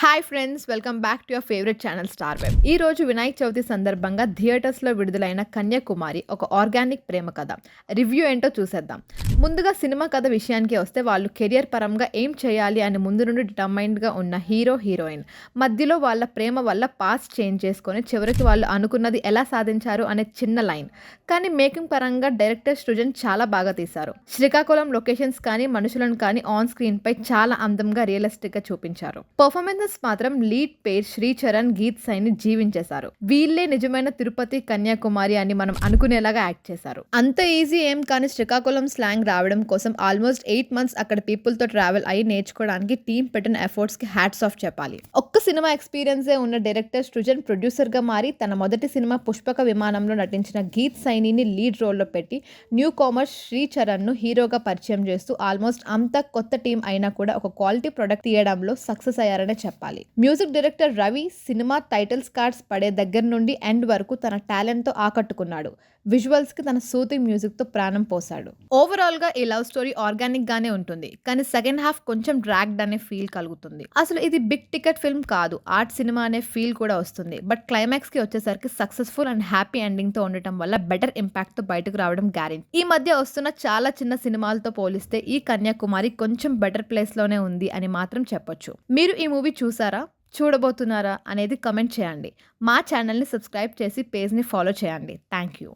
Hi friends, welcome back to your favourite channel star web. ఈ రోజు వినాయక చవితి సందర్భంగా థియేటర్స్లో విడుదలైన కన్యాకుమారి ఒక ఆర్గానిక్ ప్రేమ కథ రివ్యూ ఏంటో చూసేద్దాం. ముందుగా సినిమా కథ విషయానికి వస్తే వాళ్ళు కెరియర్ పరంగా ఏం చేయాలి అని ముందు నుండి డిటర్మైన్డ్గా ఉన్న హీరో హీరోయిన్ మధ్యలో వాళ్ళ ప్రేమ వల్ల పాస్ట్ చేంజ్ చేసుకొని చివరికి వాళ్ళు అనుకున్నది ఎలా సాధించారు అనే చిన్న లైన్. కానీ మేకింగ్ పరంగా డైరెక్టర్ సృజన్ చాలా బాగా తీశారు. శ్రీకాకుళం లొకేషన్స్ కానీ మనుషులను కానీ ఆన్ స్క్రీన్ పై చాలా అందంగా రియలిస్టిక్ గా చూపించారు. పర్ఫార్మెన్స్ మాత్రం లీడ్ పేర్ శ్రీచరణ్, గీత్ సైని జీవించేశారు. వీళ్ళే నిజమైన తిరుపతి కన్యాకుమారి అని మనం అనుకునేలాగా యాక్ట్ చేశారు. అంత ఈజీ ఏం కానీ శ్రీకాకుళం స్లాంగ్ రావడం కోసం ఆల్మోస్ట్ 8 months అక్కడ పీపుల్ తో ట్రావెల్ అయ్యి నేర్చుకోవడానికి టీం పెట్టిన ఎఫర్ట్స్ కి హ్యాట్స్ ఆఫ్ చెప్పాలి. ఒక్క సినిమా ఎక్స్పీరియన్సే ఉన్న డైరెక్టర్ సృజన్ ప్రొడ్యూసర్ గా మారి తన మొదటి సినిమా పుష్పక విమానంలో నటించిన గీత్ సైనిని లీడ్ రోల్లో పెట్టి న్యూ కామర్ శ్రీచరణ్ ను హీరోగా పరిచయం చేస్తూ ఆల్మోస్ట్ అంతా కొత్త టీం అయినా కూడా ఒక క్వాలిటీ ప్రొడక్ట్ తీయడంలో సక్సెస్ అయ్యారనే చెప్పాలి. Music director Ravi cinema titles cards పడే దగ్గర నుండి ఎండ్ వరకు తన టాలెంట్ తో ఆకట్టుకున్నాడు. విజువల్స్ కి తన సూతింగ్ మ్యూజిక్ తో ప్రాణం పోసాడు. ఓవరాల్ గా ఈ లవ్ స్టోరీ ఆర్గానిక్ గానే ఉంటుంది, కానీ సెకండ్ హాఫ్ కొంచెం డ్రాగ్డ్ అనే ఫీల్ కలుగుతుంది. అసలు ఇది బిగ్ టికెట్ ఫిల్మ్ కాదు, ఆర్ట్ సినిమా అనే ఫీల్ కూడా వస్తుంది. బట్ క్లైమాక్స్ కి వచ్చేసరికి సక్సెస్ఫుల్ అండ్ హ్యాపీ ఎండింగ్ తో ఉండటం వల్ల బెటర్ ఇంపాక్ట్ తో బయటకు రావడం గ్యారెంటీ. ఈ మధ్య వస్తున్న చాలా చిన్న సినిమాలతో పోలిస్తే ఈ కన్యాకుమారి కొంచెం బెటర్ ప్లేస్ లోనే ఉంది అని మాత్రం చెప్పొచ్చు. మీరు ఈ మూవీ చూసారా, చూడబోతున్నారా అనేది కమెంట్ చేయండి. మా ఛానల్ని సబ్స్క్రైబ్ చేసి పేజ్ని ఫాలో చేయండి. Thank you.